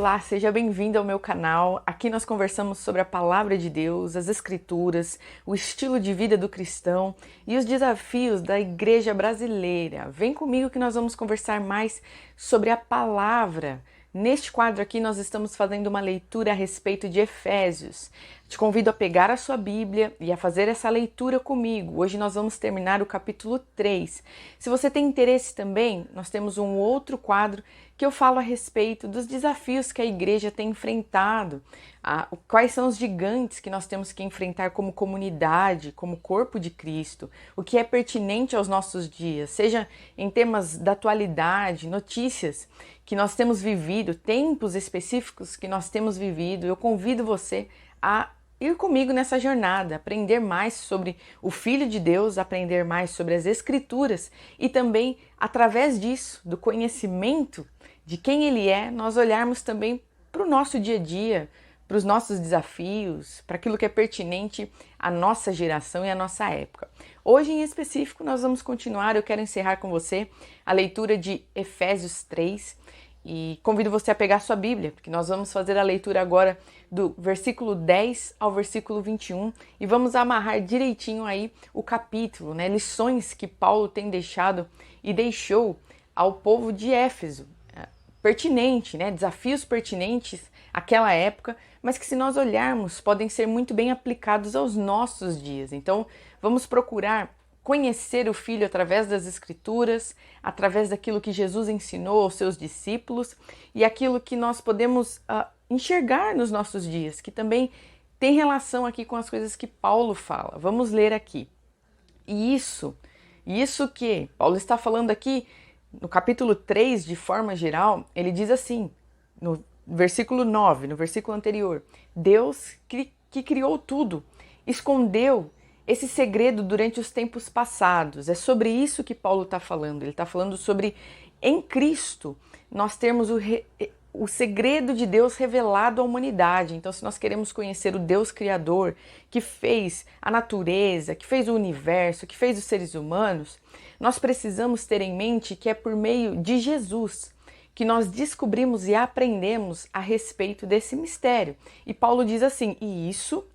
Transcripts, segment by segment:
Olá, seja bem-vindo ao meu canal. Aqui nós conversamos sobre a palavra de Deus, as escrituras, o estilo de vida do cristão e os desafios da igreja brasileira. Vem comigo que nós vamos conversar mais sobre a palavra. Neste quadro aqui nós estamos fazendo uma leitura a respeito de Efésios. Te convido a pegar a sua Bíblia e a fazer essa leitura comigo. Hoje nós vamos terminar o capítulo 3. Se você tem interesse também, nós temos um outro quadro que eu falo a respeito dos desafios que a igreja tem enfrentado, quais são os gigantes que nós temos que enfrentar como comunidade, como corpo de Cristo, o que é pertinente aos nossos dias, seja em temas da atualidade, notícias que nós temos vivido, tempos específicos que nós temos vivido. Eu convido você a ir comigo nessa jornada, aprender mais sobre o Filho de Deus, aprender mais sobre as Escrituras e também, através disso, do conhecimento de quem Ele é, nós olharmos também para o nosso dia a dia, para os nossos desafios, para aquilo que é pertinente à nossa geração e à nossa época. Hoje, em específico, nós vamos continuar. Eu quero encerrar com você a leitura de Efésios 3 e convido você a pegar sua Bíblia, porque nós vamos fazer a leitura agora do versículo 10 ao versículo 21 e vamos amarrar direitinho aí o capítulo, né? Lições que Paulo tem deixado e deixou ao povo de Éfeso. Pertinente, né? Desafios pertinentes àquela época, mas que, se nós olharmos, podem ser muito bem aplicados aos nossos dias. Então, vamos procurar conhecer o Filho através das Escrituras, através daquilo que Jesus ensinou aos seus discípulos e aquilo que nós podemos enxergar nos nossos dias, que também tem relação aqui com as coisas que Paulo fala. Vamos ler aqui. E isso que Paulo está falando aqui, no capítulo 3, de forma geral, ele diz assim, no versículo 9, no versículo anterior: Deus que criou tudo, escondeu esse segredo durante os tempos passados. É sobre isso que Paulo está falando. Ele está falando sobre, em Cristo, nós termos o segredo de Deus revelado à humanidade. Então, se nós queremos conhecer o Deus Criador, que fez a natureza, que fez o universo, que fez os seres humanos, nós precisamos ter em mente que é por meio de Jesus que nós descobrimos e aprendemos a respeito desse mistério. E Paulo diz assim: e isso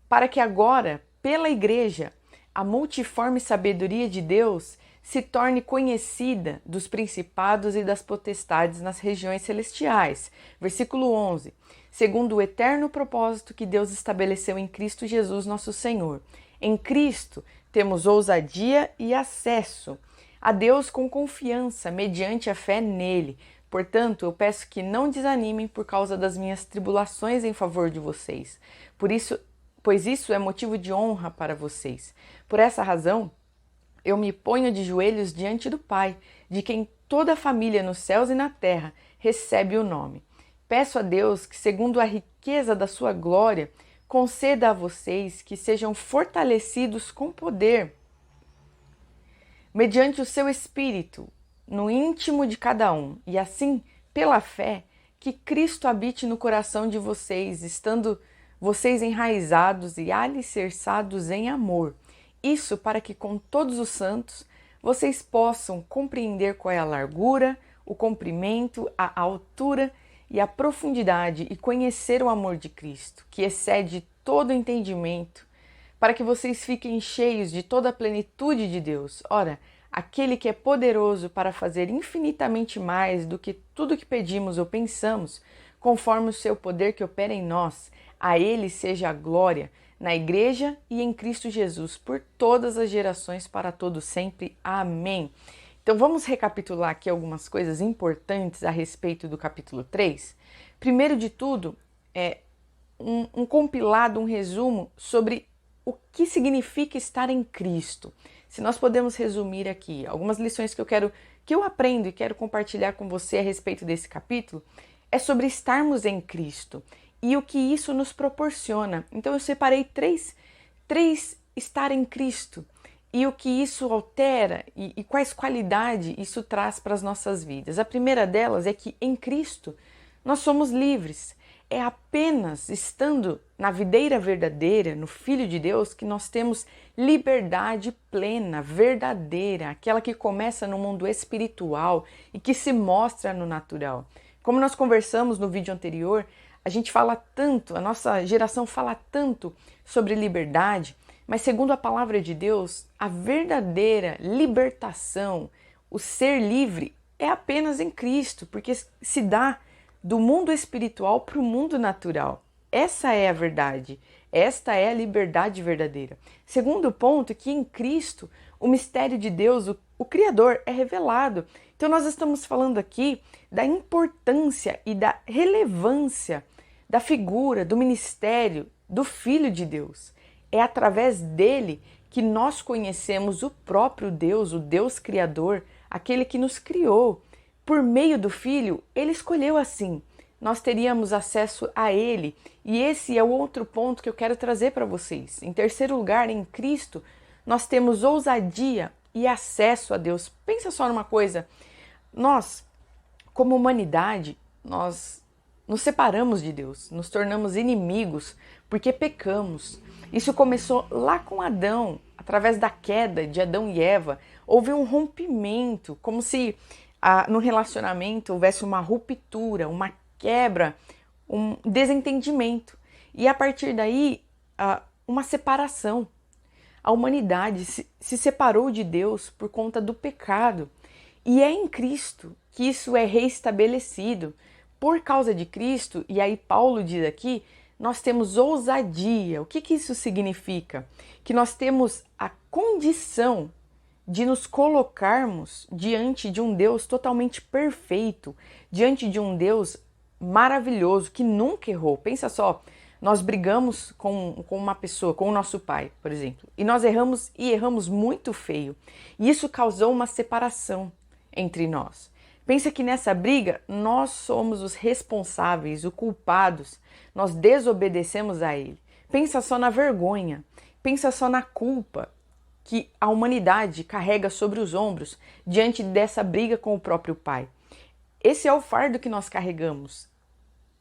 para que agora, pela igreja, a multiforme sabedoria de Deus se torne conhecida dos principados e das potestades nas regiões celestiais. Versículo 11. Segundo o eterno propósito que Deus estabeleceu em Cristo Jesus, nosso Senhor. Em Cristo temos ousadia e acesso a Deus com confiança, mediante a fé nele. Portanto, eu peço que não desanimem por causa das minhas tribulações em favor de vocês. Pois isso é motivo de honra para vocês. Por essa razão, eu me ponho de joelhos diante do Pai, de quem toda a família nos céus e na terra recebe o nome. Peço a Deus que, segundo a riqueza da sua glória, conceda a vocês que sejam fortalecidos com poder, mediante o seu Espírito, no íntimo de cada um, e assim, pela fé, que Cristo habite no coração de vocês, estando vocês enraizados e alicerçados em amor. Isso para que com todos os santos vocês possam compreender qual é a largura, o comprimento, a altura e a profundidade, e conhecer o amor de Cristo, que excede todo entendimento, para que vocês fiquem cheios de toda a plenitude de Deus. Ora, aquele que é poderoso para fazer infinitamente mais do que tudo que pedimos ou pensamos, conforme o seu poder que opera em nós, a ele seja a glória na igreja e em Cristo Jesus, por todas as gerações, para todo sempre. Amém. Então vamos recapitular aqui algumas coisas importantes a respeito do capítulo 3. Primeiro de tudo, é um compilado, um resumo sobre o que significa estar em Cristo. Se nós podemos resumir aqui algumas lições que eu aprendo e quero compartilhar com você a respeito desse capítulo, é sobre estarmos em Cristo e o que isso nos proporciona. Então eu separei três estar em Cristo e o que isso altera e quais qualidades isso traz para as nossas vidas. A primeira delas é que em Cristo nós somos livres. É apenas estando na videira verdadeira, no Filho de Deus, que nós temos liberdade plena, verdadeira, aquela que começa no mundo espiritual e que se mostra no natural. Como nós conversamos no vídeo anterior, a gente fala tanto, a nossa geração fala tanto sobre liberdade, mas segundo a palavra de Deus, a verdadeira libertação, o ser livre, é apenas em Cristo, porque se dá do mundo espiritual para o mundo natural. Essa é a verdade, esta é a liberdade verdadeira. Segundo ponto, que em Cristo o mistério de Deus, o Criador, é revelado. Então nós estamos falando aqui da importância e da relevância da figura, do ministério do Filho de Deus. É através dele que nós conhecemos o próprio Deus, o Deus Criador, aquele que nos criou. Por meio do Filho, ele escolheu assim. Nós teríamos acesso a ele. E esse é o outro ponto que eu quero trazer para vocês. Em terceiro lugar, em Cristo, nós temos ousadia e acesso a Deus. Pensa só numa coisa. Nós, como humanidade, nós nos separamos de Deus, nos tornamos inimigos porque pecamos. Isso começou lá com Adão, através da queda de Adão e Eva. Houve um rompimento, como se no relacionamento houvesse uma ruptura, uma quebra, um desentendimento. E a partir daí, uma separação. A humanidade se separou de Deus por conta do pecado. E é em Cristo que isso é reestabelecido. Por causa de Cristo, e aí Paulo diz aqui, nós temos ousadia. O que isso significa? Que nós temos a condição de nos colocarmos diante de um Deus totalmente perfeito, diante de um Deus maravilhoso, que nunca errou. Pensa só, nós brigamos com uma pessoa, com o nosso pai, por exemplo, e nós erramos e erramos muito feio. E isso causou uma separação entre nós. Pensa que nessa briga nós somos os responsáveis, os culpados, nós desobedecemos a ele. Pensa só na vergonha, pensa só na culpa que a humanidade carrega sobre os ombros diante dessa briga com o próprio pai. Esse é o fardo que nós carregamos.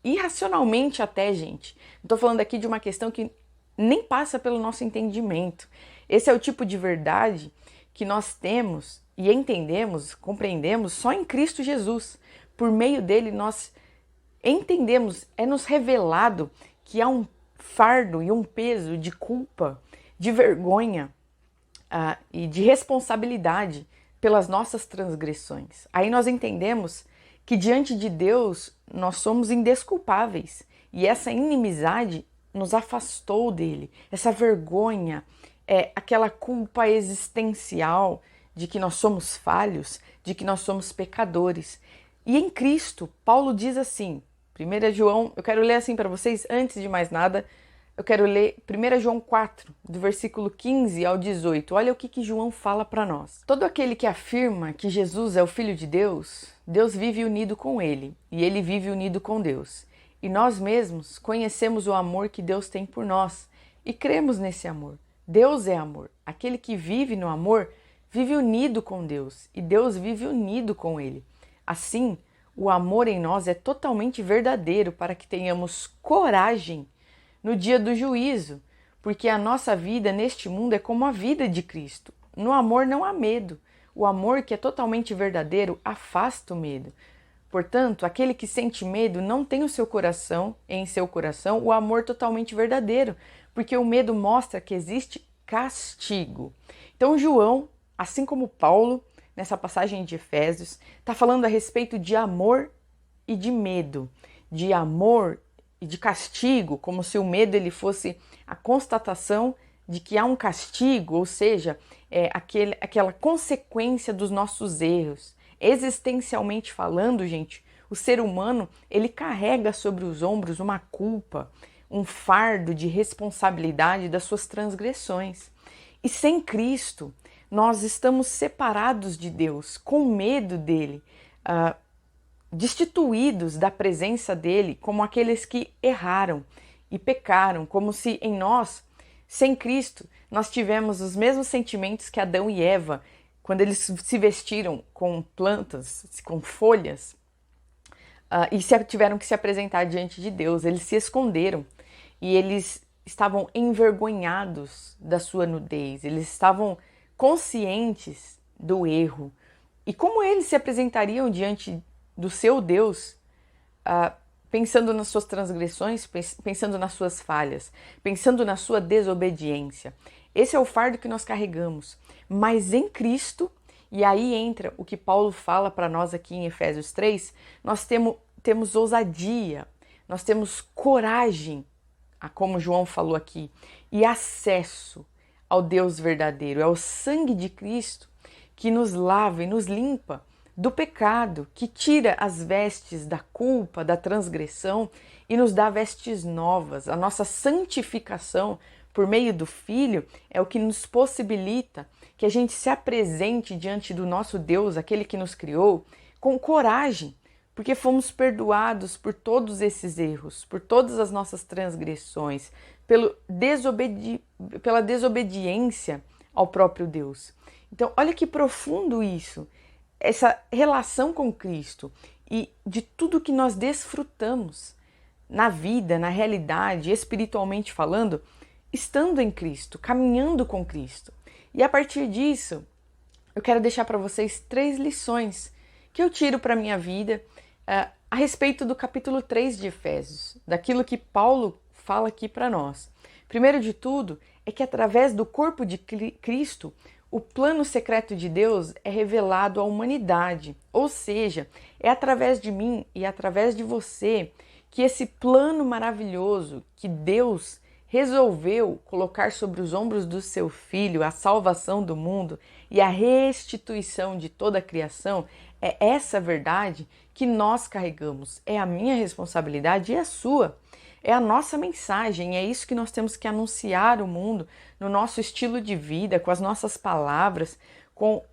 Irracionalmente até, gente. Estou falando aqui de uma questão que nem passa pelo nosso entendimento. Esse é o tipo de verdade que nós temos e entendemos, compreendemos só em Cristo Jesus. Por meio dele nós entendemos, é nos revelado que há um fardo e um peso de culpa, de vergonha e de responsabilidade pelas nossas transgressões. Aí nós entendemos que diante de Deus nós somos indesculpáveis e essa inimizade nos afastou dele. Essa vergonha, aquela culpa existencial de que nós somos falhos, de que nós somos pecadores. E em Cristo, Paulo diz assim, 1 João, eu quero ler assim para vocês, antes de mais nada, eu quero ler 1 João 4, do versículo 15 ao 18. Olha o que João fala para nós. Todo aquele que afirma que Jesus é o Filho de Deus, Deus vive unido com ele, e ele vive unido com Deus. E nós mesmos conhecemos o amor que Deus tem por nós, e cremos nesse amor. Deus é amor. Aquele que vive no amor, vive unido com Deus, e Deus vive unido com ele. Assim, o amor em nós é totalmente verdadeiro para que tenhamos coragem no dia do juízo, porque a nossa vida neste mundo é como a vida de Cristo. No amor não há medo. O amor que é totalmente verdadeiro afasta o medo. Portanto, aquele que sente medo não tem em seu coração o amor totalmente verdadeiro, porque o medo mostra que existe castigo. Então, João, assim como Paulo, nessa passagem de Efésios, está falando a respeito de amor e de medo, de amor e de castigo, como se o medo ele fosse a constatação de que há um castigo, ou seja, aquela consequência dos nossos erros. Existencialmente falando, gente, o ser humano ele carrega sobre os ombros uma culpa, um fardo de responsabilidade das suas transgressões. E sem Cristo, nós estamos separados de Deus, com medo dele, destituídos da presença dele, como aqueles que erraram e pecaram, como se em nós, sem Cristo, nós tivemos os mesmos sentimentos que Adão e Eva, quando eles se vestiram com plantas, com folhas, e tiveram que se apresentar diante de Deus. Eles se esconderam e eles estavam envergonhados da sua nudez, eles estavam conscientes do erro. E como eles se apresentariam diante do seu Deus pensando nas suas transgressões, pensando nas suas falhas, pensando na sua desobediência. Esse é o fardo que nós carregamos. Mas em Cristo, e aí entra o que Paulo fala para nós aqui em Efésios 3, nós temos ousadia, nós temos coragem, como João falou aqui, e acesso ao Deus verdadeiro. É o sangue de Cristo que nos lava e nos limpa do pecado, que tira as vestes da culpa, da transgressão e nos dá vestes novas. A nossa santificação por meio do Filho é o que nos possibilita que a gente se apresente diante do nosso Deus, aquele que nos criou, com coragem, porque fomos perdoados por todos esses erros, por todas as nossas transgressões, pela desobediência ao próprio Deus. Então, olha que profundo isso, essa relação com Cristo e de tudo que nós desfrutamos na vida, na realidade, espiritualmente falando, estando em Cristo, caminhando com Cristo. E a partir disso, eu quero deixar para vocês 3 lições que eu tiro para a minha vida a respeito do capítulo 3 de Efésios, daquilo que Paulo fala aqui para nós. Primeiro de tudo, é que através do corpo de Cristo, o plano secreto de Deus é revelado à humanidade, ou seja, é através de mim e através de você que esse plano maravilhoso que Deus resolveu colocar sobre os ombros do seu Filho a salvação do mundo e a restituição de toda a criação, é essa verdade que nós carregamos. É a minha responsabilidade e a sua. É a nossa mensagem, é isso que nós temos que anunciar ao mundo no nosso estilo de vida, com as nossas palavras, com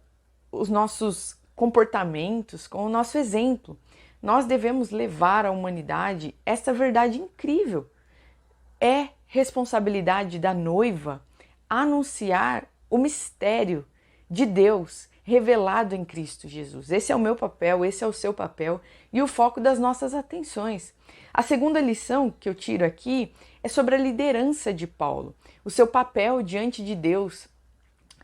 os nossos comportamentos, com o nosso exemplo. Nós devemos levar à humanidade essa verdade incrível. É responsabilidade da noiva anunciar o mistério de Deus revelado em Cristo Jesus. Esse é o meu papel, esse é o seu papel e o foco das nossas atenções. A segunda lição que eu tiro aqui é sobre a liderança de Paulo, o seu papel diante de Deus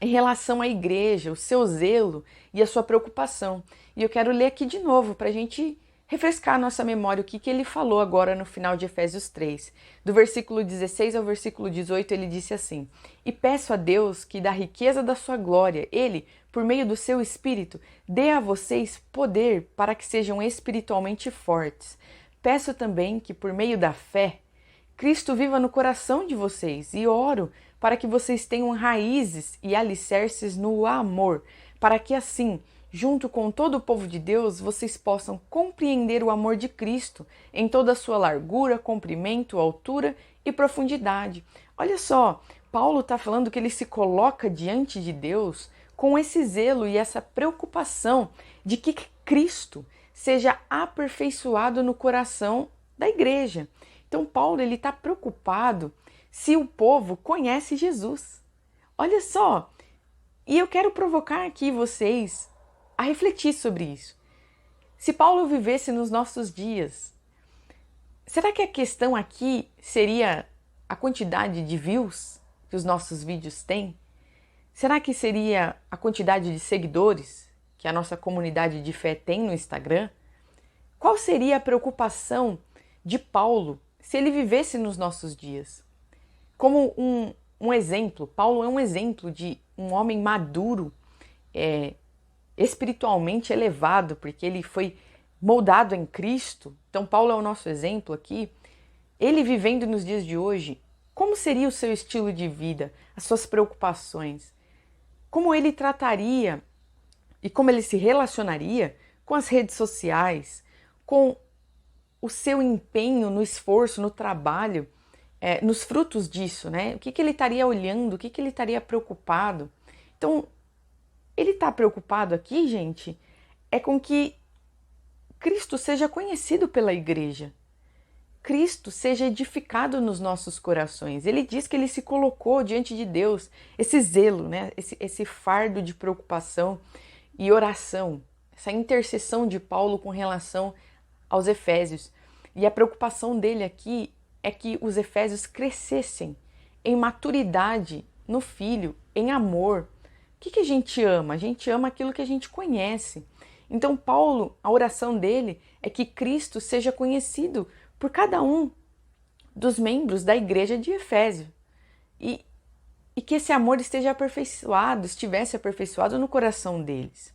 em relação à igreja, o seu zelo e a sua preocupação. E eu quero ler aqui de novo para a gente refrescar a nossa memória o que ele falou agora no final de Efésios 3. Do versículo 16 ao versículo 18, ele disse assim: E peço a Deus que da riqueza da sua glória, Ele, por meio do seu Espírito, dê a vocês poder para que sejam espiritualmente fortes. Peço também que, por meio da fé, Cristo viva no coração de vocês e oro para que vocês tenham raízes e alicerces no amor, para que assim, junto com todo o povo de Deus, vocês possam compreender o amor de Cristo em toda a sua largura, comprimento, altura e profundidade. Olha só, Paulo está falando que ele se coloca diante de Deus com esse zelo e essa preocupação de que Cristo seja aperfeiçoado no coração da igreja. Então Paulo está preocupado se o povo conhece Jesus. Olha só, e eu quero provocar aqui vocês a refletir sobre isso. Se Paulo vivesse nos nossos dias, será que a questão aqui seria a quantidade de views que os nossos vídeos têm? Será que seria a quantidade de seguidores que a nossa comunidade de fé tem no Instagram? Qual seria a preocupação de Paulo se ele vivesse nos nossos dias? Como um exemplo, Paulo é um exemplo de um homem maduro, espiritualmente elevado, porque ele foi moldado em Cristo. Então Paulo é o nosso exemplo aqui. Ele vivendo nos dias de hoje, como seria o seu estilo de vida, as suas preocupações? Como ele trataria e como ele se relacionaria com as redes sociais, com o seu empenho no esforço, no trabalho, nos frutos disso, né? O que ele estaria olhando, o que ele estaria preocupado? Então, ele está preocupado aqui, gente, é com que Cristo seja conhecido pela igreja. Cristo seja edificado nos nossos corações. Ele diz que ele se colocou diante de Deus, esse zelo, né? esse fardo de preocupação e oração, essa intercessão de Paulo com relação aos Efésios. E a preocupação dele aqui é que os Efésios crescessem em maturidade no Filho, em amor. O que a gente ama? A gente ama aquilo que a gente conhece. Então Paulo, a oração dele é que Cristo seja conhecido por cada um dos membros da igreja de Efésio. E que esse amor estivesse aperfeiçoado no coração deles.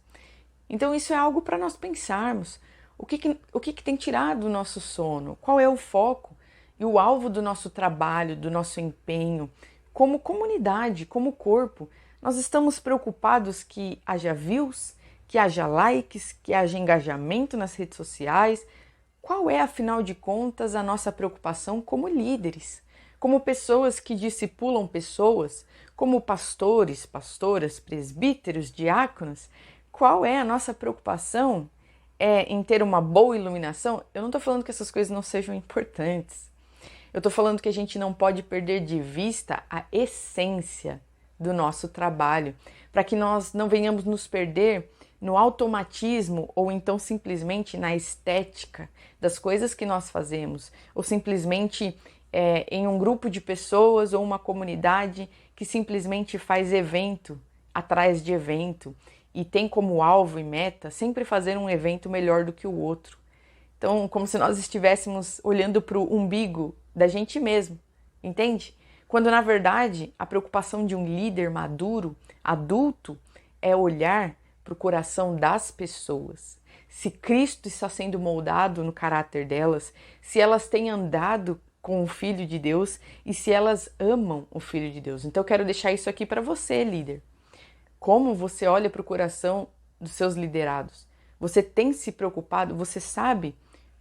Então isso é algo para nós pensarmos. O que tem tirado o nosso sono? Qual é o foco e o alvo do nosso trabalho, do nosso empenho? Como comunidade, como corpo, nós estamos preocupados que haja views, que haja likes, que haja engajamento nas redes sociais. Qual é, afinal de contas, a nossa preocupação como líderes? Como pessoas que discipulam pessoas, como pastores, pastoras, presbíteros, diáconos, qual é a nossa preocupação em ter uma boa iluminação? Eu não estou falando que essas coisas não sejam importantes. Eu estou falando que a gente não pode perder de vista a essência do nosso trabalho, para que nós não venhamos nos perder no automatismo ou então simplesmente na estética das coisas que nós fazemos, ou simplesmente em um grupo de pessoas ou uma comunidade que simplesmente faz evento atrás de evento e tem como alvo e meta sempre fazer um evento melhor do que o outro. Então, como se nós estivéssemos olhando para o umbigo da gente mesmo, entende? Quando, na verdade, a preocupação de um líder maduro, adulto, é olhar para o coração das pessoas. Se Cristo está sendo moldado no caráter delas, se elas têm andado com o Filho de Deus e se elas amam o Filho de Deus. Então eu quero deixar isso aqui para você, líder. Como você olha para o coração dos seus liderados? Você tem se preocupado? Você sabe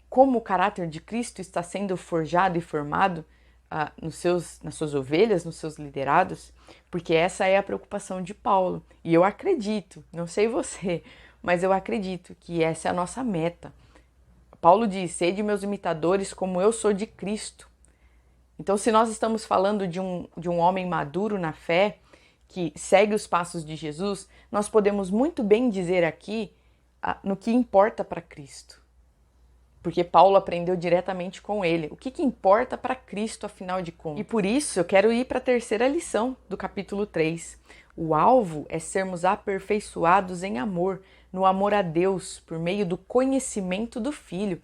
como o caráter de Cristo está sendo forjado e formado nas suas ovelhas, nos seus liderados? Porque essa é a preocupação de Paulo. E eu acredito, não sei você, mas eu acredito que essa é a nossa meta. Paulo diz: sede meus imitadores como eu sou de Cristo. Então, se nós estamos falando de um homem maduro na fé, que segue os passos de Jesus, nós podemos muito bem dizer aqui no que importa para Cristo. Porque Paulo aprendeu diretamente com ele. O que importa para Cristo, afinal de contas? E por isso eu quero ir para a terceira lição do capítulo 3. O alvo é sermos aperfeiçoados em amor, no amor a Deus, por meio do conhecimento do Filho.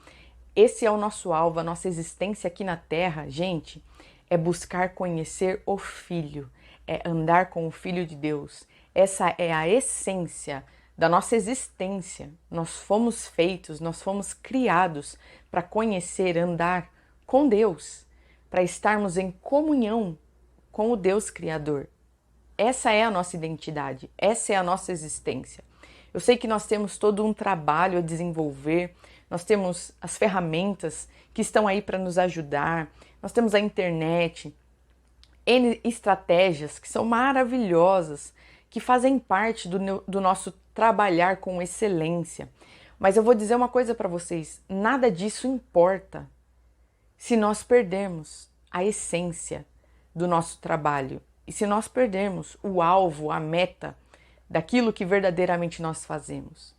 Esse é o nosso alvo, a nossa existência aqui na Terra, gente, é buscar conhecer o Filho, é andar com o Filho de Deus. Essa é a essência da nossa existência. Nós fomos feitos, nós fomos criados para conhecer, andar com Deus, para estarmos em comunhão com o Deus Criador. Essa é a nossa identidade, essa é a nossa existência. Eu sei que nós temos todo um trabalho a desenvolver, nós temos as ferramentas que estão aí para nos ajudar, nós temos a internet, N estratégias que são maravilhosas, que fazem parte do nosso trabalhar com excelência. Mas eu vou dizer uma coisa para vocês, nada disso importa se nós perdermos a essência do nosso trabalho e se nós perdermos o alvo, a meta daquilo que verdadeiramente nós fazemos,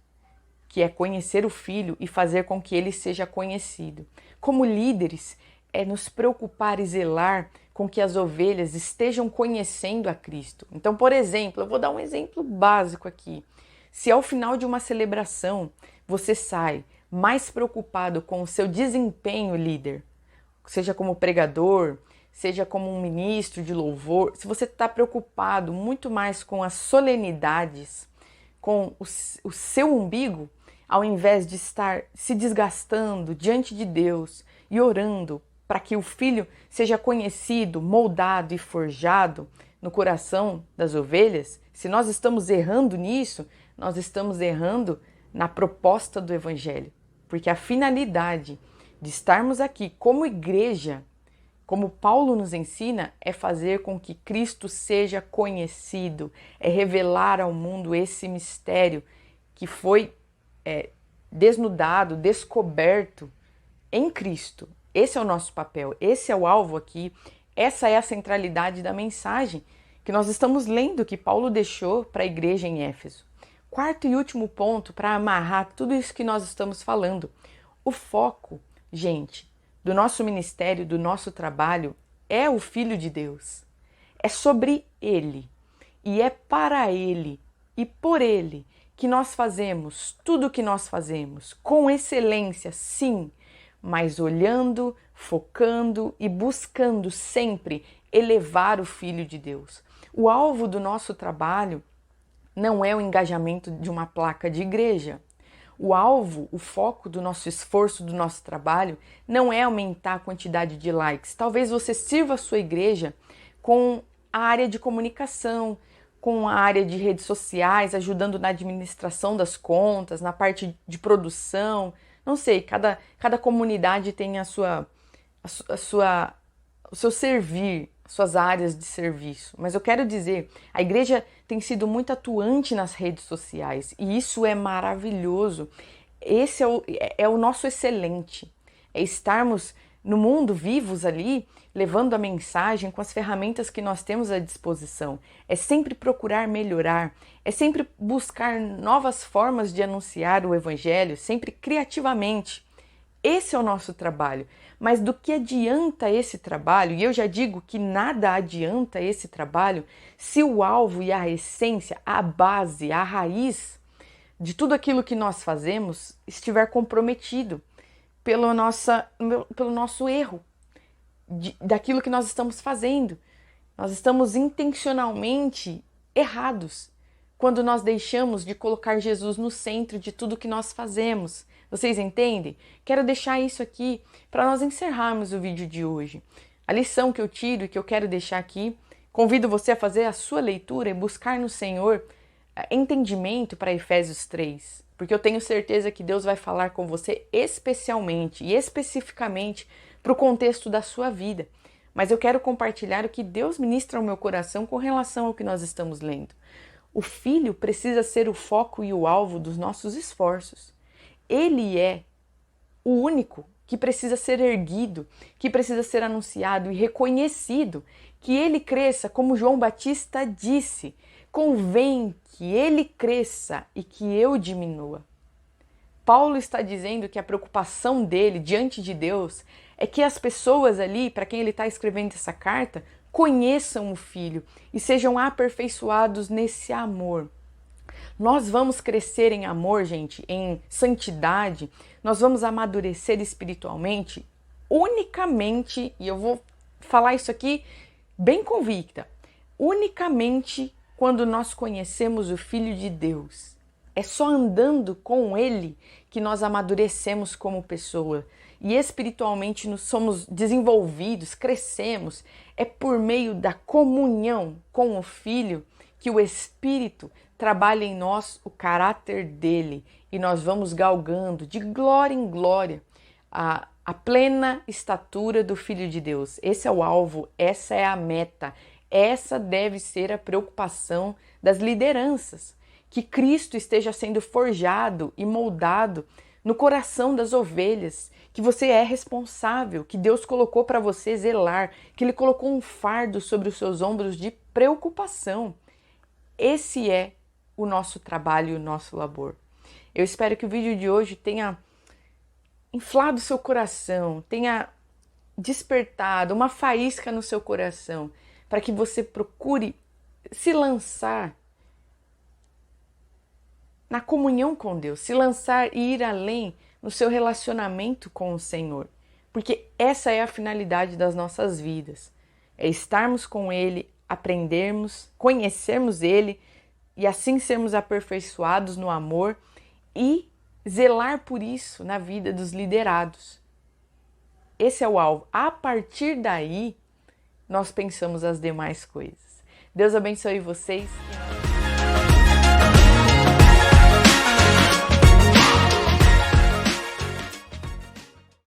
que é conhecer o Filho e fazer com que ele seja conhecido. Como líderes, é nos preocupar e zelar com que as ovelhas estejam conhecendo a Cristo. Então, por exemplo, eu vou dar um exemplo básico aqui. Se ao final de uma celebração você sai mais preocupado com o seu desempenho, líder, seja como pregador, seja como um ministro de louvor, se você está preocupado muito mais com as solenidades, com o seu umbigo, ao invés de estar se desgastando diante de Deus e orando para que o Filho seja conhecido, moldado e forjado no coração das ovelhas, se nós estamos errando nisso, nós estamos errando na proposta do Evangelho. Porque a finalidade de estarmos aqui como igreja, como Paulo nos ensina, é fazer com que Cristo seja conhecido, é revelar ao mundo esse mistério que foi desnudado, descoberto em Cristo. Esse é o nosso papel, esse é o alvo aqui, essa é a centralidade da mensagem que nós estamos lendo, que Paulo deixou para a igreja em Éfeso. Quarto e último ponto para amarrar tudo isso que nós estamos falando. O foco, gente, do nosso ministério, do nosso trabalho, é o Filho de Deus. É sobre Ele e é para Ele e por Ele que nós fazemos, tudo que nós fazemos, com excelência, sim, mas olhando, focando e buscando sempre elevar o Filho de Deus. O alvo do nosso trabalho não é o engajamento de uma placa de igreja. O alvo, o foco do nosso esforço, do nosso trabalho, não é aumentar a quantidade de likes. Talvez você sirva a sua igreja com a área de comunicação, com a área de redes sociais, ajudando na administração das contas, na parte de produção. Não sei, cada comunidade tem o seu servir, suas áreas de serviço. Mas eu quero dizer, a igreja tem sido muito atuante nas redes sociais e isso é maravilhoso. Esse é o nosso excelente, é estarmos no mundo vivos ali, levando a mensagem com as ferramentas que nós temos à disposição. É sempre procurar melhorar, é sempre buscar novas formas de anunciar o evangelho, sempre criativamente. Esse é o nosso trabalho. Mas do que adianta esse trabalho? E eu já digo que nada adianta esse trabalho se o alvo e a essência, a base, a raiz de tudo aquilo que nós fazemos estiver comprometido pelo nosso erro, daquilo que nós estamos fazendo. Nós estamos intencionalmente errados quando nós deixamos de colocar Jesus no centro de tudo que nós fazemos. Vocês entendem? Quero deixar isso aqui para nós encerrarmos o vídeo de hoje. A lição que eu tiro e que eu quero deixar aqui, convido você a fazer a sua leitura e buscar no Senhor entendimento para Efésios 3, porque eu tenho certeza que Deus vai falar com você especialmente e especificamente para o contexto da sua vida. Mas eu quero compartilhar o que Deus ministra ao meu coração com relação ao que nós estamos lendo. O Filho precisa ser o foco e o alvo dos nossos esforços. Ele é o único que precisa ser erguido, que precisa ser anunciado e reconhecido, que ele cresça, como João Batista disse, convém que ele cresça e que eu diminua. Paulo está dizendo que a preocupação dele diante de Deus é que as pessoas ali, para quem ele está escrevendo essa carta, conheçam o Filho e sejam aperfeiçoados nesse amor. Nós vamos crescer em amor, gente, em santidade, nós vamos amadurecer espiritualmente unicamente, e eu vou falar isso aqui bem convicta, unicamente quando nós conhecemos o Filho de Deus. É só andando com Ele que nós amadurecemos como pessoa e espiritualmente nós somos desenvolvidos, crescemos. É por meio da comunhão com o Filho que o Espírito trabalha em nós o caráter dele e nós vamos galgando de glória em glória a plena estatura do Filho de Deus. Esse é o alvo, essa é a meta, essa deve ser a preocupação das lideranças. Que Cristo esteja sendo forjado e moldado no coração das ovelhas, que você é responsável, que Deus colocou para você zelar, que Ele colocou um fardo sobre os seus ombros de preocupação. Esse é o nosso trabalho e o nosso labor. Eu espero que o vídeo de hoje tenha inflado seu coração, tenha despertado uma faísca no seu coração, para que você procure se lançar na comunhão com Deus, se lançar e ir além no seu relacionamento com o Senhor. Porque essa é a finalidade das nossas vidas. É estarmos com Ele, aprendermos, conhecermos Ele e assim sermos aperfeiçoados no amor e zelar por isso na vida dos liderados. Esse é o alvo. A partir daí, nós pensamos as demais coisas. Deus abençoe vocês.